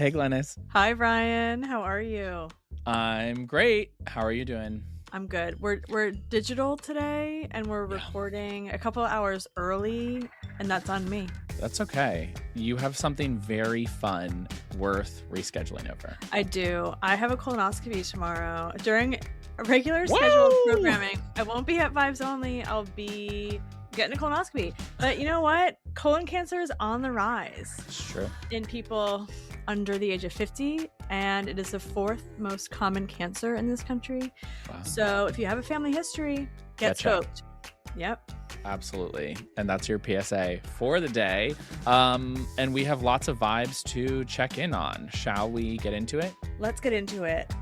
Hey, Glennis. Hi, Brian. How are you? I'm great. How are you doing? I'm good. We're digital today, and we're Yeah. recording a couple of hours early, and that's on me. That's okay. You have something very fun worth rescheduling over. I do. I have a colonoscopy tomorrow. During regular scheduled programming, I won't be at Vibes Only. I'll be getting a colonoscopy. But you know what? Colon cancer is on the rise. It's true. In people under the age of 50, and it is the fourth most common cancer in this country. Wow. So if you have a family history, get scoped. Yep. Absolutely. And that's your PSA for the day. And we have lots of vibes to check in on. Shall we get into it? Let's get into it.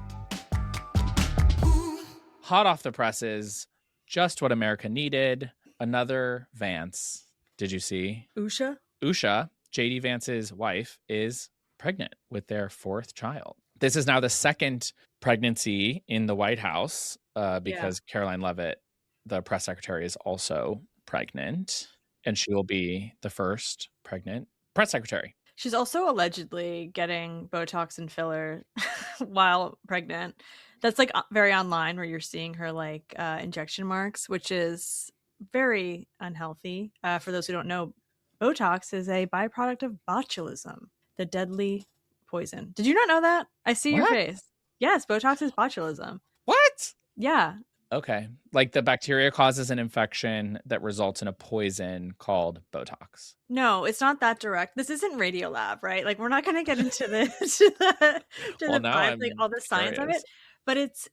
Hot off the presses, just what America needed. Another Vance. Did you see? Usha, JD Vance's wife, is pregnant with their fourth child. This is now the second pregnancy in the White House because Caroline Leavitt, the press secretary, is also pregnant, and she will be the first pregnant press secretary. She's also allegedly getting Botox and filler while pregnant. That's like very online, where you're seeing her like injection marks, which is very unhealthy. For those who don't know, Botox is a byproduct of botulism, the deadly poison. Did you not know that? I see your face. Yes, Botox is botulism. What? Yeah. Okay. Like the bacteria causes an infection that results in a poison called Botox. No, it's not that direct. This isn't Radiolab, right? Like, we're not going to get into this, all the science of it. But it's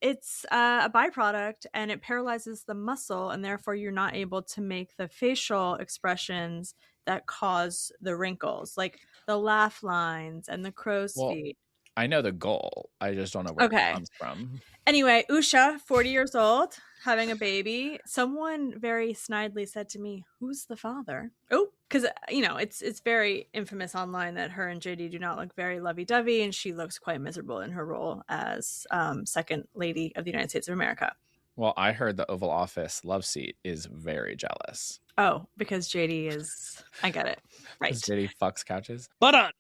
a byproduct, and it paralyzes the muscle, and therefore you're not able to make the facial expressions that cause the wrinkles, like the laugh lines and the crow's feet. I know the goal. I just don't know where it comes from. Anyway, Usha, 40 years old, having a baby. Someone very snidely said to me, "Who's the father?" Oh, because, it's very infamous online that her and JD do not look very lovey-dovey, and she looks quite miserable in her role as second lady of the United States of America. Well, I heard the Oval Office love seat is very jealous. Oh, because JD is... I get it. Right. Because JD fucks couches. But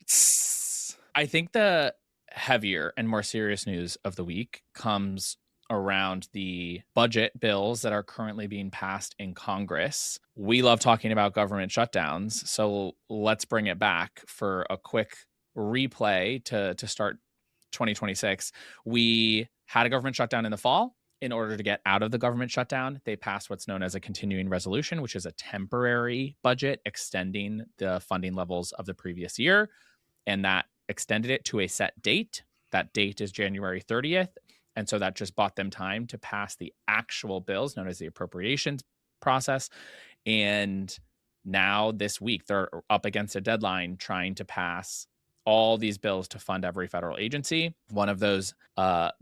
I think the heavier and more serious news of the week comes around the budget bills that are currently being passed in Congress. We love talking about government shutdowns, so let's bring it back for a quick replay to start 2026. We had a government shutdown in the fall. In order to get out of the government shutdown, they passed what's known as a continuing resolution, which is a temporary budget extending the funding levels of the previous year, and that extended it to a set date. That date is January 30th. And so that just bought them time to pass the actual bills known as the appropriations process. And now this week, they're up against a deadline trying to pass all these bills to fund every federal agency. One of those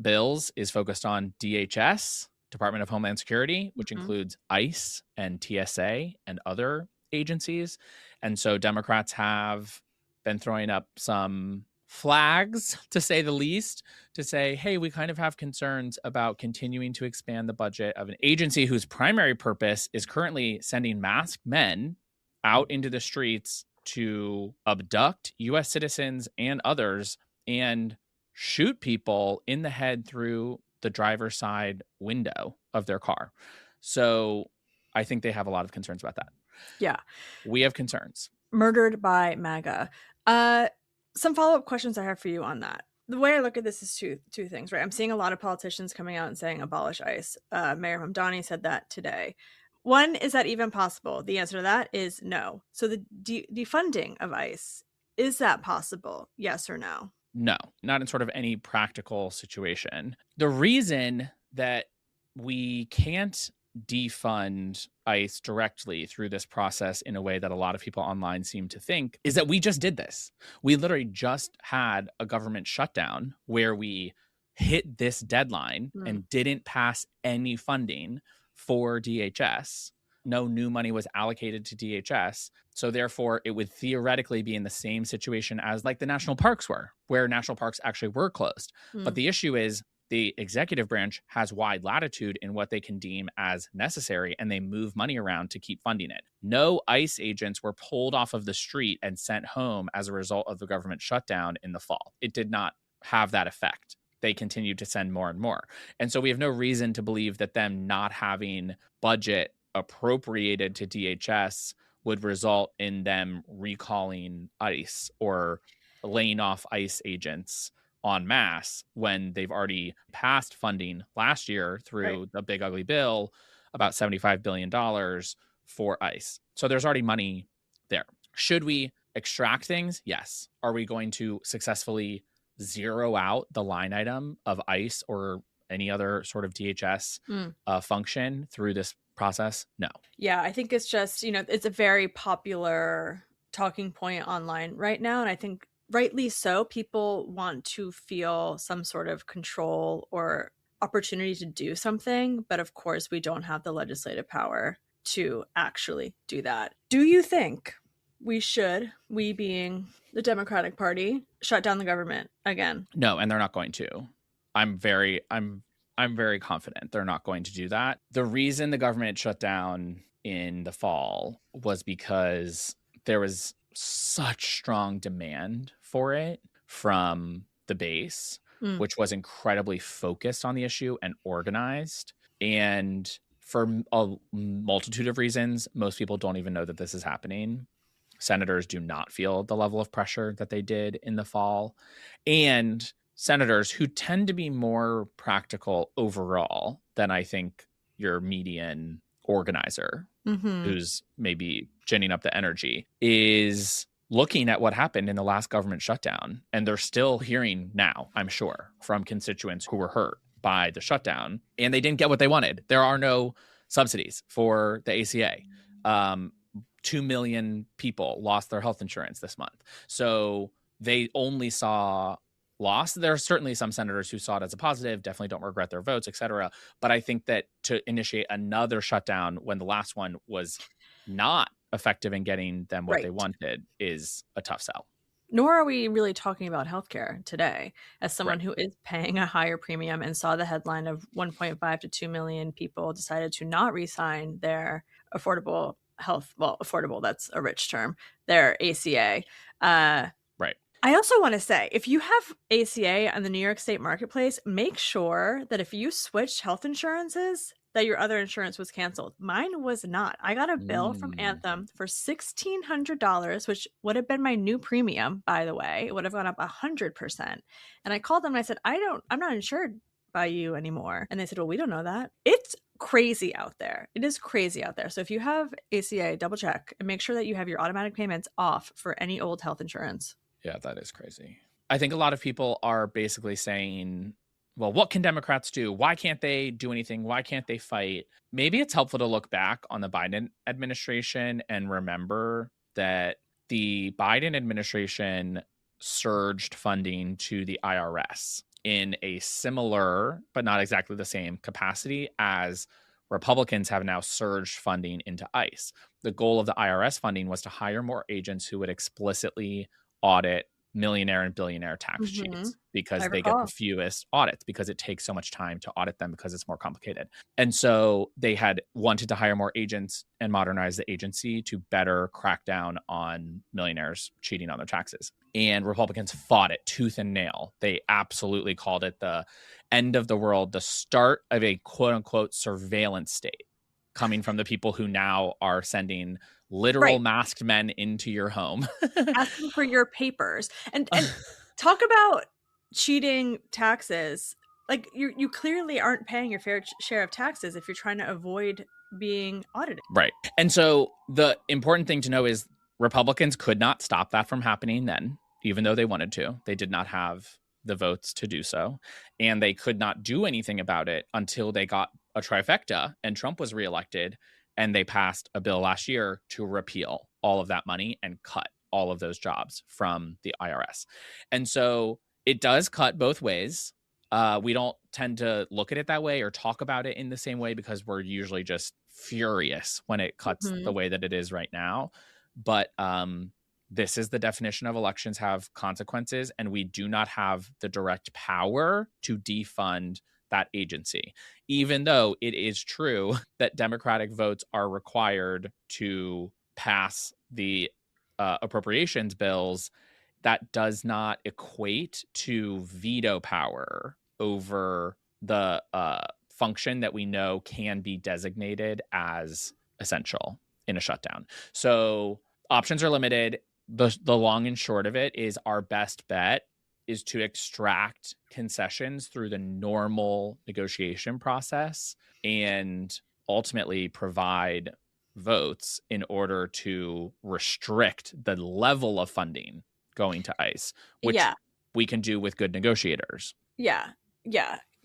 bills is focused on DHS, Department of Homeland Security, which includes ICE and TSA and other agencies. And so Democrats have been throwing up some flags, to say the least, to say, hey, we kind of have concerns about continuing to expand the budget of an agency whose primary purpose is currently sending masked men out into the streets to abduct U.S. citizens and others and shoot people in the head through the driver's side window of their car. So I think they have a lot of concerns about that. Yeah. We have concerns. Murdered by MAGA. Some follow-up questions I have for you on that. The way I look at this is two things, right? I'm seeing a lot of politicians coming out and saying abolish ICE. Mayor Hamdani said that today. One, is that even possible? The answer to that is no. So the defunding of ICE, is that possible? Yes or no? No, not in sort of any practical situation. The reason that we can't defund ICE directly through this process in a way that a lot of people online seem to think is that we just did this. We literally just had a government shutdown where we hit this deadline and didn't pass any funding for DHS. No new money was allocated to DHS. So therefore, it would theoretically be in the same situation as like the national parks were, where national parks actually were closed. But the issue is the executive branch has wide latitude in what they can deem as necessary, and they move money around to keep funding it. No ICE agents were pulled off of the street and sent home as a result of the government shutdown in the fall. It did not have that effect. They continued to send more and more. And so we have no reason to believe that them not having budget appropriated to DHS would result in them recalling ICE or laying off ICE agents en masse when they've already passed funding last year through the big ugly bill, about $75 billion for ICE. So there's already money there. Should we extract things? Yes. Are we going to successfully zero out the line item of ICE or any other sort of DHS function through this process? No. Yeah, I think it's just, it's a very popular talking point online right now. And I think rightly so, people want to feel some sort of control or opportunity to do something. But of course, we don't have the legislative power to actually do that. Do you think we being the Democratic Party, shut down the government again? No, and they're not going to. I'm very confident they're not going to do that. The reason the government shut down in the fall was because there was such strong demand for it from the base, which was incredibly focused on the issue and organized. And for a multitude of reasons, most people don't even know that this is happening. Senators do not feel the level of pressure that they did in the fall. And senators who tend to be more practical overall than I think your median organizer, who's maybe ginning up the energy, is looking at what happened in the last government shutdown. And they're still hearing now, I'm sure, from constituents who were hurt by the shutdown, and they didn't get what they wanted. There are no subsidies for the ACA. 2 million people lost their health insurance this month. So they only saw loss. There are certainly some senators who saw it as a positive, definitely don't regret their votes, et cetera. But I think that to initiate another shutdown when the last one was not effective in getting them what they wanted is a tough sell. Nor are we really talking about healthcare today. As someone who is paying a higher premium and saw the headline of 1.5 to 2 million people decided to not re-sign their affordable health, well, affordable, that's a rich term, their ACA. I also want to say, if you have ACA on the New York State marketplace, make sure that if you switch health insurances, that your other insurance was canceled. Mine was not. I got a bill from Anthem for $1,600, which would have been my new premium, by the way. It would have gone up 100%. And I called them and I said, I'm not insured by you anymore. And they said, well, we don't know that. It's crazy out there. It is crazy out there. So if you have ACA, double check and make sure that you have your automatic payments off for any old health insurance. Yeah, that is crazy. I think a lot of people are basically saying, well, what can Democrats do? Why can't they do anything? Why can't they fight? Maybe it's helpful to look back on the Biden administration and remember that the Biden administration surged funding to the IRS in a similar, but not exactly the same capacity as Republicans have now surged funding into ICE. The goal of the IRS funding was to hire more agents who would explicitly audit millionaire and billionaire tax cheats because they get the fewest audits because it takes so much time to audit them because it's more complicated. And so they had wanted to hire more agents and modernize the agency to better crack down on millionaires cheating on their taxes. And Republicans fought it tooth and nail. They absolutely called it the end of the world, the start of a quote unquote surveillance state coming from the people who now are sending literal masked men into your home asking for your papers and talk about cheating taxes. Like you clearly aren't paying your fair share of taxes if you're trying to avoid being audited. Right. And so the important thing to know is Republicans could not stop that from happening then, even though they wanted to. They did not have the votes to do so. And they could not do anything about it until they got a trifecta and Trump was reelected. And they passed a bill last year to repeal all of that money and cut all of those jobs from the IRS. And so it does cut both ways. We don't tend to look at it that way or talk about it in the same way because we're usually just furious when it cuts the way that it is right now. But this is the definition of elections have consequences, and we do not have the direct power to defund that agency, even though it is true that Democratic votes are required to pass the appropriations bills. That does not equate to veto power over the function that we know can be designated as essential in a shutdown. So options are limited. The long and short of it is our best bet is to extract concessions through the normal negotiation process and ultimately provide votes in order to restrict the level of funding going to ICE, which we can do with good negotiators. Yeah.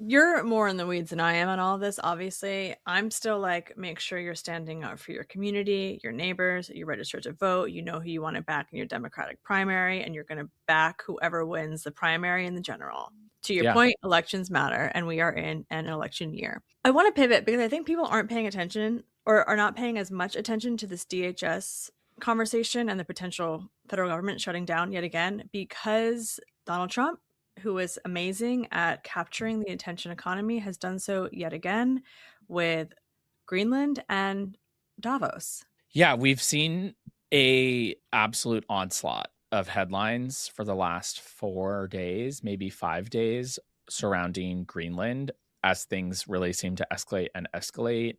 You're more in the weeds than I am on all of this, obviously. I'm still like, make sure you're standing up for your community, your neighbors, you're registered to vote, you know who you want to back in your Democratic primary, and you're going to back whoever wins the primary and the general. To your point, elections matter, and we are in an election year. I want to pivot because I think people aren't paying attention or are not paying as much attention to this DHS conversation and the potential federal government shutting down yet again, because Donald Trump, who is amazing at capturing the attention economy, has done so yet again with Greenland and Davos. Yeah, we've seen a absolute onslaught of headlines for the last 4 days, maybe 5 days, surrounding Greenland as things really seem to escalate.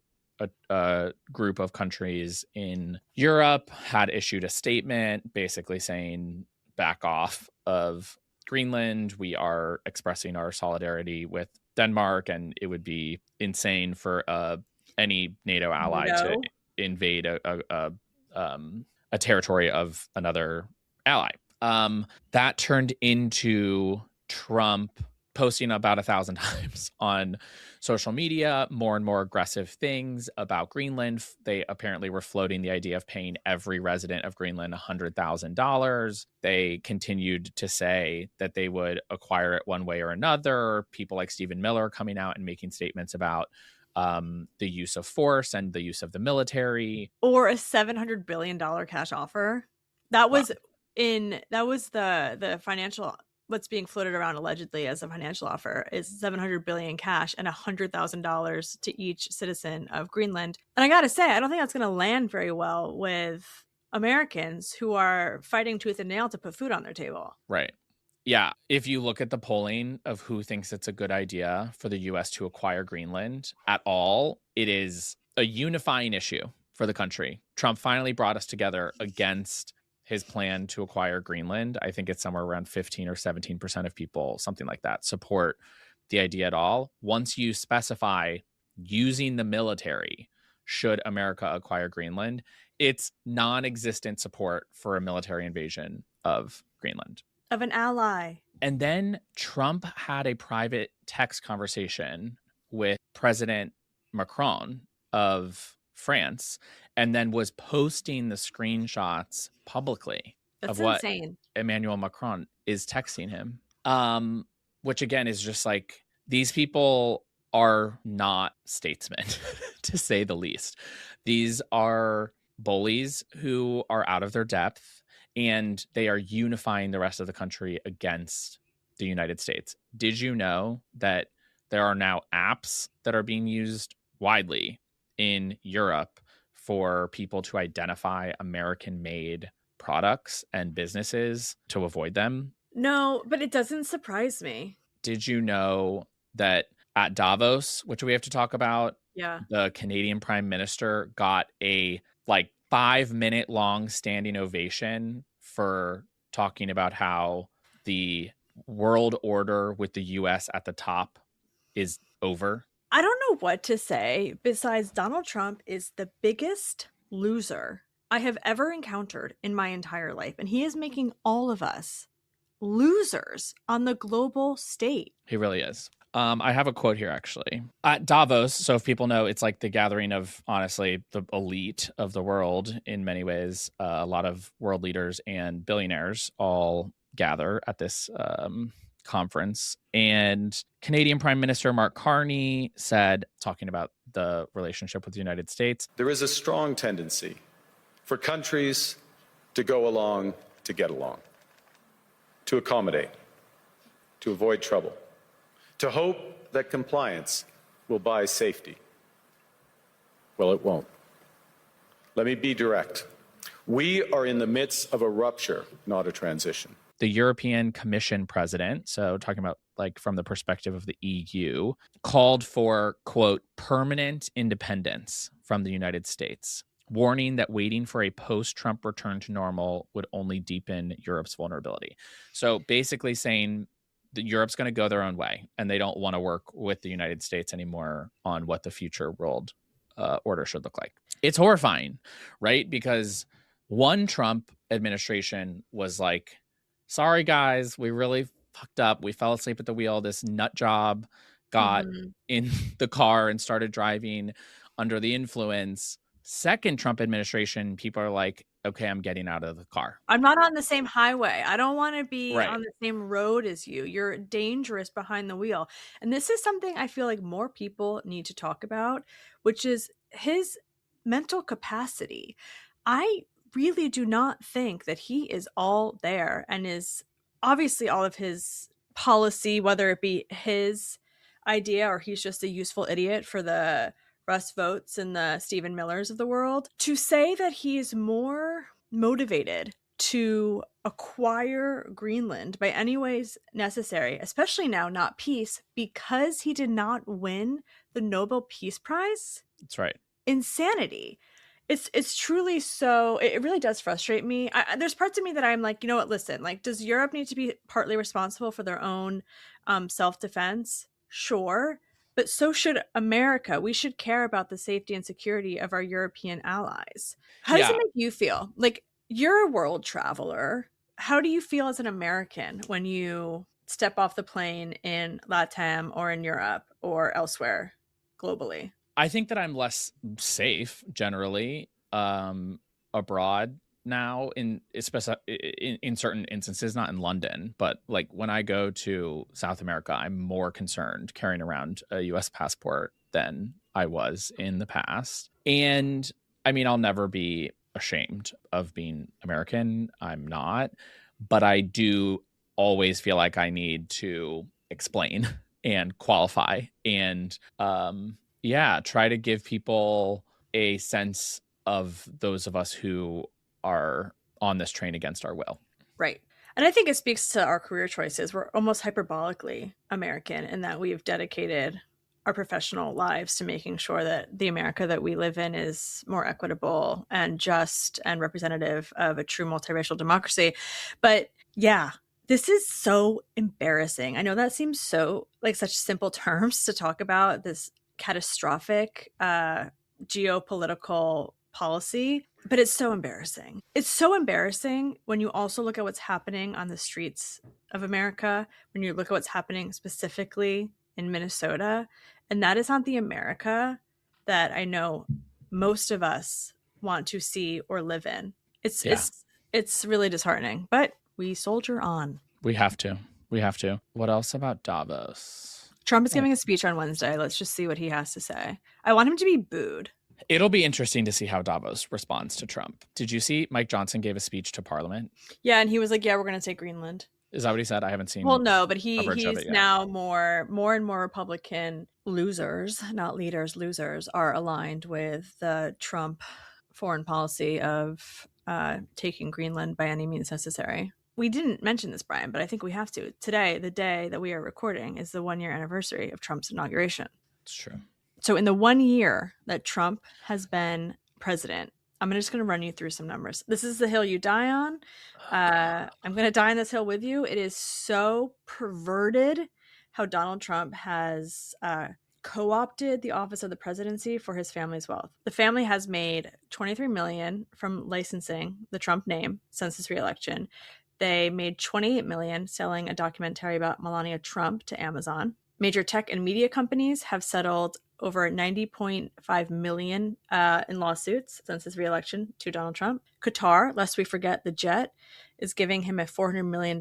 A group of countries in Europe had issued a statement basically saying, back off of Greenland. We are expressing our solidarity with Denmark, and it would be insane for any NATO ally to invade a territory of another ally. That turned into Trump posting about 1,000 times on social media, more and more aggressive things about Greenland. They apparently were floating the idea of paying every resident of Greenland $100,000. They continued to say that they would acquire it one way or another. People like Stephen Miller coming out and making statements about the use of force and the use of the military. Or a $700 billion cash offer. That was the financial, what's being floated around allegedly as a financial offer is $700 billion cash and $100,000 to each citizen of Greenland. And I got to say, I don't think that's going to land very well with Americans who are fighting tooth and nail to put food on their table. Right. Yeah. If you look at the polling of who thinks it's a good idea for the U.S. to acquire Greenland at all, it is a unifying issue for the country. Trump finally brought us together against his plan to acquire Greenland. I think it's somewhere around 15 or 17% of people, something like that, support the idea at all. Once you specify using the military, should America acquire Greenland, it's non-existent support for a military invasion of Greenland. Of an ally. And then Trump had a private text conversation with President Macron of France, and then was posting the screenshots publicly. That's of what insane. Emmanuel Macron is texting him. Which again is just like, these people are not statesmen, to say the least. These are bullies who are out of their depth, and they are unifying the rest of the country against the United States. Did you know that there are now apps that are being used widely in Europe for people to identify American-made products and businesses to avoid them? No, but it doesn't surprise me. Did you know that at Davos, which we have to talk about, the Canadian Prime Minister got a 5-minute long standing ovation for talking about how the world order with the US at the top is over? I don't know what to say besides Donald Trump is the biggest loser I have ever encountered in my entire life. And he is making all of us losers on the global stage. He really is. I have a quote here, actually. At Davos, so if people know, it's like the gathering of, honestly, the elite of the world in many ways. A lot of world leaders and billionaires all gather at this conference. And Canadian Prime Minister Mark Carney said, talking about the relationship with the United States, there is a strong tendency for countries to go along to get along, to accommodate, to avoid trouble, to hope that compliance will buy safety. Well, it won't. Let me be direct. We are in the midst of a rupture, not a transition. The European Commission president, so talking about like from the perspective of the EU, called for, quote, permanent independence from the United States, warning that waiting for a post-Trump return to normal would only deepen Europe's vulnerability. So basically saying that Europe's going to go their own way and they don't want to work with the United States anymore on what the future world order should look like. It's horrifying, right? Because one Trump administration was like, sorry, guys, we really fucked up. We fell asleep at the wheel. This nut job got in the car and started driving under the influence. Second Trump administration, people are like, okay, I'm getting out of the car. I'm not on the same highway. I don't want to be on the same road as you. You're dangerous behind the wheel. And this is something I feel like more people need to talk about, which is his mental capacity. I really do not think that he is all there, and is obviously all of his policy, whether it be his idea or he's just a useful idiot for the Russ Votes and the Stephen Millers of the world, to say that he's more motivated to acquire Greenland by any ways necessary, especially now, not peace, because he did not win the Nobel Peace Prize. That's right. Insanity. It's truly so. It really does frustrate me. There's parts of me that I'm like, you know what? Listen, like, does Europe need to be partly responsible for their own self-defense? Sure. But so should America. We should care about the safety and security of our European allies. How does it make you feel? Like, you're a world traveler. How do you feel as an American when you step off the plane in LATAM or in Europe or elsewhere globally? I think that I'm less safe generally abroad now, especially in certain instances, not in London, but like when I go to South America, I'm more concerned carrying around a US passport than I was in the past. And I mean, I'll never be ashamed of being American. I'm not, but I do always feel like I need to explain and qualify and try to give people a sense of those of us who are on this train against our will. Right. And I think it speaks to our career choices. We're almost hyperbolically American in that we've dedicated our professional lives to making sure that the America that we live in is more equitable and just and representative of a true multiracial democracy. But yeah, this is so embarrassing. I know that seems so like such simple terms to talk about, this catastrophic geopolitical policy, but it's so embarrassing. It's so embarrassing when you also look at what's happening on the streets of America, when you look at what's happening specifically in Minnesota, and that is not the America that I know most of us want to see or live in. It's really disheartening, but we soldier on. We have to. What else about Davos? Trump is giving a speech on Wednesday. Let's just see what he has to say. I want him to be booed. It'll be interesting to see how Davos responds to Trump. Did you see Mike Johnson gave a speech to Parliament? Yeah, and he was like, yeah, we're going to take Greenland. Is that what he said? I haven't seen. Well, no, but he's now more and more Republican losers, not leaders, losers, are aligned with the Trump foreign policy of taking Greenland by any means necessary. We didn't mention this, Brian, but I think we have to. Today, the day that we are recording, is the 1-year anniversary of Trump's inauguration. It's true. So in the 1 year that Trump has been president, I'm just going to run you through some numbers. This is the hill you die on. I'm going to die on this hill with you. It is so perverted how Donald Trump has co-opted the office of the presidency for his family's wealth. The family has made $23 million from licensing the Trump name since his reelection. They made $28 million selling a documentary about Melania Trump to Amazon. Major tech and media companies have settled over $90.5 million in lawsuits since his reelection to Donald Trump. Qatar, lest we forget the jet, is giving him a $400 million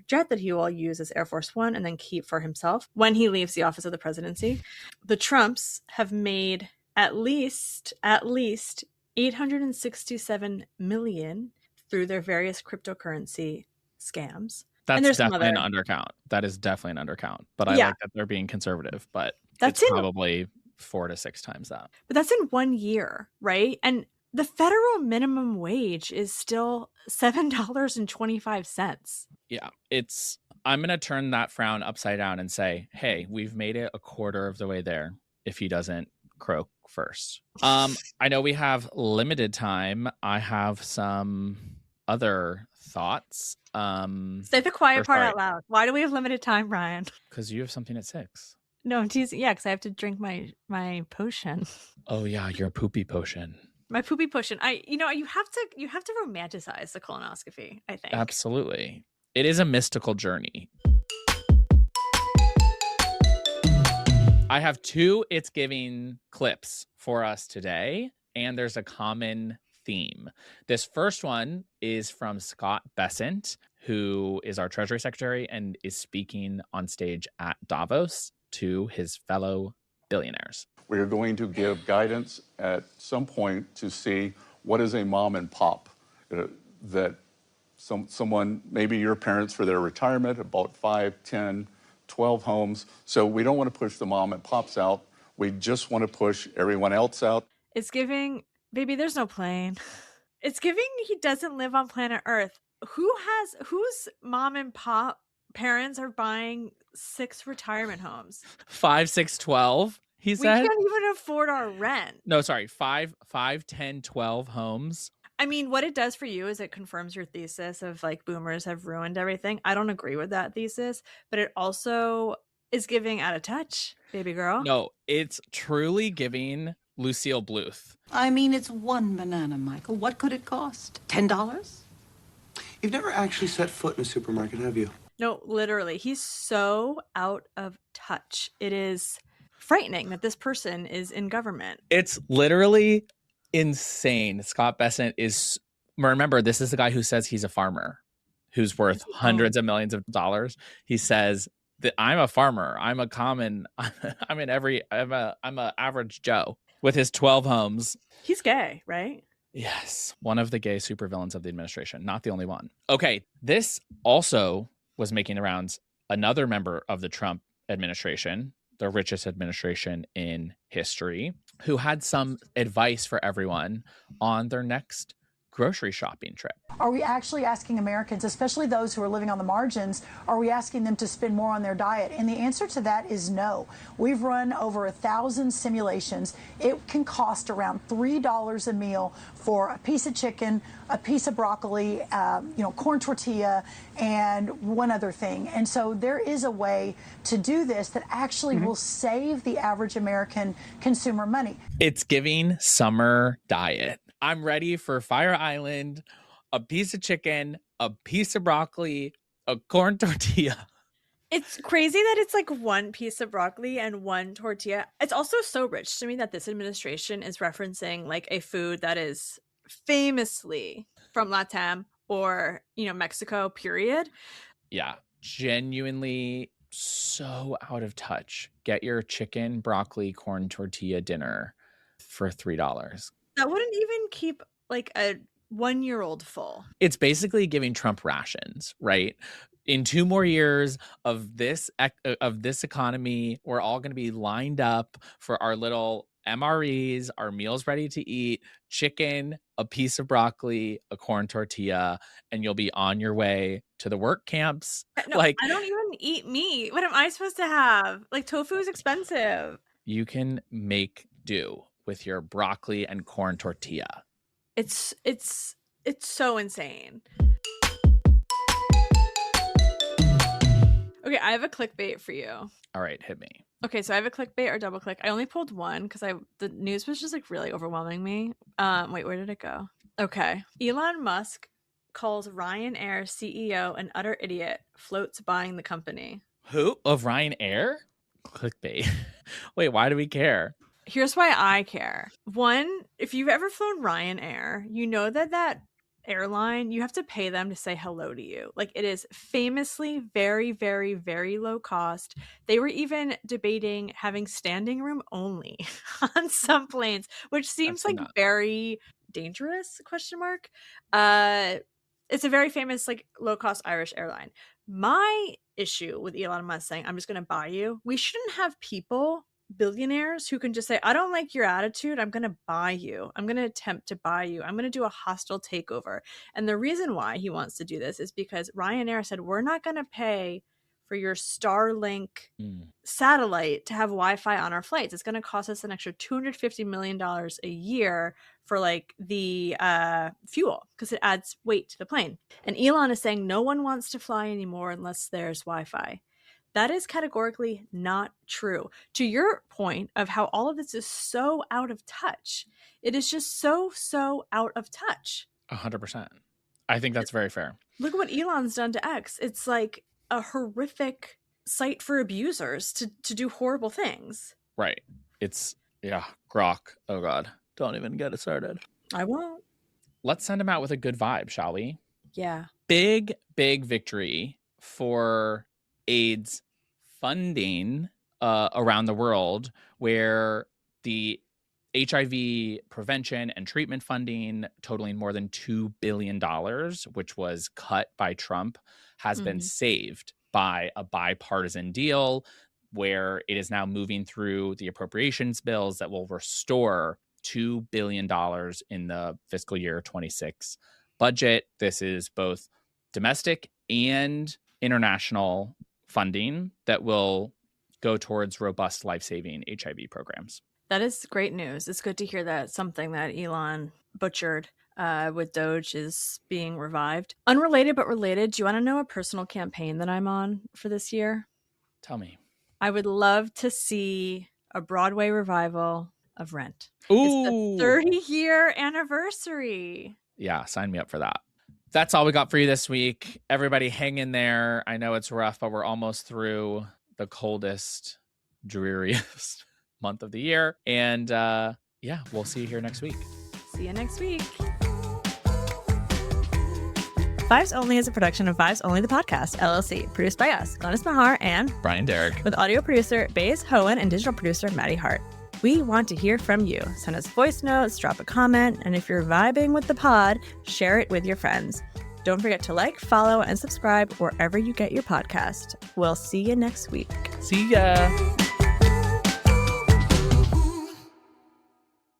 jet that he will use as Air Force One and then keep for himself when he leaves the office of the presidency. The Trumps have made at least $867 million through their various cryptocurrency scams. That's and there's some definitely other, an undercount. That is definitely an undercount. But I Yeah. like that they're being conservative, but That's it's in- probably 4 to 6 times that. But that's in 1 year, right? And the federal minimum wage is still $7.25. Yeah, I'm going to turn that frown upside down and say, hey, we've made it a quarter of the way there if he doesn't croak first. I know we have limited time. I have some other thoughts. Say the quiet part out loud. Why do we have limited time, Ryan? Because you have something at 6. No, I'm teasing. Yeah, because I have to drink my potion. Oh yeah, your poopy potion. My poopy potion. You have to romanticize the colonoscopy, I think. Absolutely. It is a mystical journey. I have 2 It's Giving clips for us today, and there's a common theme. This first one is from Scott Bessent, who is our Treasury Secretary and is speaking on stage at Davos to his fellow billionaires. We are going to give guidance at some point to see what is a mom and pop that someone, maybe your parents for their retirement, bought 5, 10, 12 homes. So we don't want to push the mom and pops out. We just want to push everyone else out. It's giving, baby, there's no plane. It's giving he doesn't live on planet Earth. Whose mom and pop parents are buying 6 retirement homes? 5, 6, 12, he said. We can't even afford our rent. No, sorry, 5, 10, 12 homes. I mean, what it does for you is it confirms your thesis of like boomers have ruined everything. I don't agree with that thesis, but it also is giving out of touch, baby girl. No, it's truly giving Lucille Bluth. I mean, it's 1 banana, Michael. What could it cost? $10? You've never actually set foot in a supermarket, have you? No, literally. He's so out of touch. It is frightening that this person is in government. It's literally insane. Scott Bessent is, remember, this is the guy who says he's a farmer who's worth hundreds of millions of dollars. He says that I'm a farmer. I'm a average Joe with his 12 homes. He's gay, right? Yes. One of the gay supervillains of the administration. Not the only one. Okay. This also was making the rounds. Another member of the Trump administration, the richest administration in history, who had some advice for everyone on their next grocery shopping trip. Are we actually asking Americans, especially those who are living on the margins, are we asking them to spend more on their diet? And the answer to that is no. We've run over 1,000 simulations. It can cost around $3 a meal for a piece of chicken, a piece of broccoli, corn tortilla, and one other thing. And so there is a way to do this that actually will save the average American consumer money. It's giving summer diet. I'm ready for Fire Island, a piece of chicken, a piece of broccoli, a corn tortilla. It's crazy that it's like 1 piece of broccoli and 1 tortilla. It's also so rich to me that this administration is referencing like a food that is famously from LATAM or, Mexico, period. Yeah, genuinely so out of touch. Get your chicken, broccoli, corn tortilla dinner for $3. That wouldn't even keep like a 1-year-old full. It's basically giving Trump rations, right? In 2 more years of this economy, we're all going to be lined up for our little MREs, our meals ready to eat, chicken, a piece of broccoli, a corn tortilla, and you'll be on your way to the work camps. No, I don't even eat meat. What am I supposed to have? Like, tofu is expensive. You can make do with your broccoli and corn tortilla. It's so insane. Okay, I have a clickbait for you. All right, hit me. Okay, so I have a clickbait or double click. I only pulled one because the news was just like really overwhelming me. Wait, where did it go? Okay. Elon Musk calls Ryanair CEO an utter idiot, floats buying the company. Who? Of Ryanair? Clickbait. Wait, why do we care? Here's why I care. One, if you've ever flown Ryanair, you know that airline, you have to pay them to say hello to you. Like, it is famously very, very, very low cost. They were even debating having standing room only on some planes, which seems like very dangerous, ? It's a very famous like low-cost Irish airline. My issue with Elon Musk saying, I'm just going to buy you. We shouldn't have people, billionaires, who can just say, I don't like your attitude. I'm going to buy you. I'm going to attempt to buy you. I'm going to do a hostile takeover. And the reason why he wants to do this is because Ryanair said, we're not going to pay for your Starlink satellite to have Wi-Fi on our flights. It's going to cost us an extra $250 million a year for like the fuel, because it adds weight to the plane. And Elon is saying no one wants to fly anymore unless there's Wi-Fi. That is categorically not true. To your point of how all of this is so out of touch, it is just so out of touch. 100%. I think that's very fair. Look at what Elon's done to X. It's like a horrific site for abusers to do horrible things. Right. It's, Grok. Oh, God. Don't even get it started. I won't. Let's send him out with a good vibe, shall we? Yeah. Big victory for AIDS funding around the world, where the HIV prevention and treatment funding totaling more than $2 billion, which was cut by Trump, has been saved by a bipartisan deal where it is now moving through the appropriations bills that will restore $2 billion in the fiscal year 26 budget. This is both domestic and international funding that will go towards robust life-saving HIV programs. That is great news. It's good to hear that something that Elon butchered with Doge is being revived. Unrelated but related, do you want to know a personal campaign that I'm on for this year? Tell me. I would love to see a Broadway revival of Rent. Ooh. It's the 30-year anniversary. Yeah, sign me up for that. That's all we got for you this week. Everybody hang in there. I know it's rough, but we're almost through the coldest, dreariest month of the year. And we'll see you here next week. See you next week. Vibes Only is a production of Vibes Only the Podcast, LLC, produced by us, Glennis Meagher and Brian Derrick, with audio producer Baze Hohen and digital producer Maddie Hart. We want to hear from you. Send us voice notes, drop a comment, and if you're vibing with the pod, share it with your friends. Don't forget to like, follow, and subscribe wherever you get your podcast. We'll see you next week. See ya.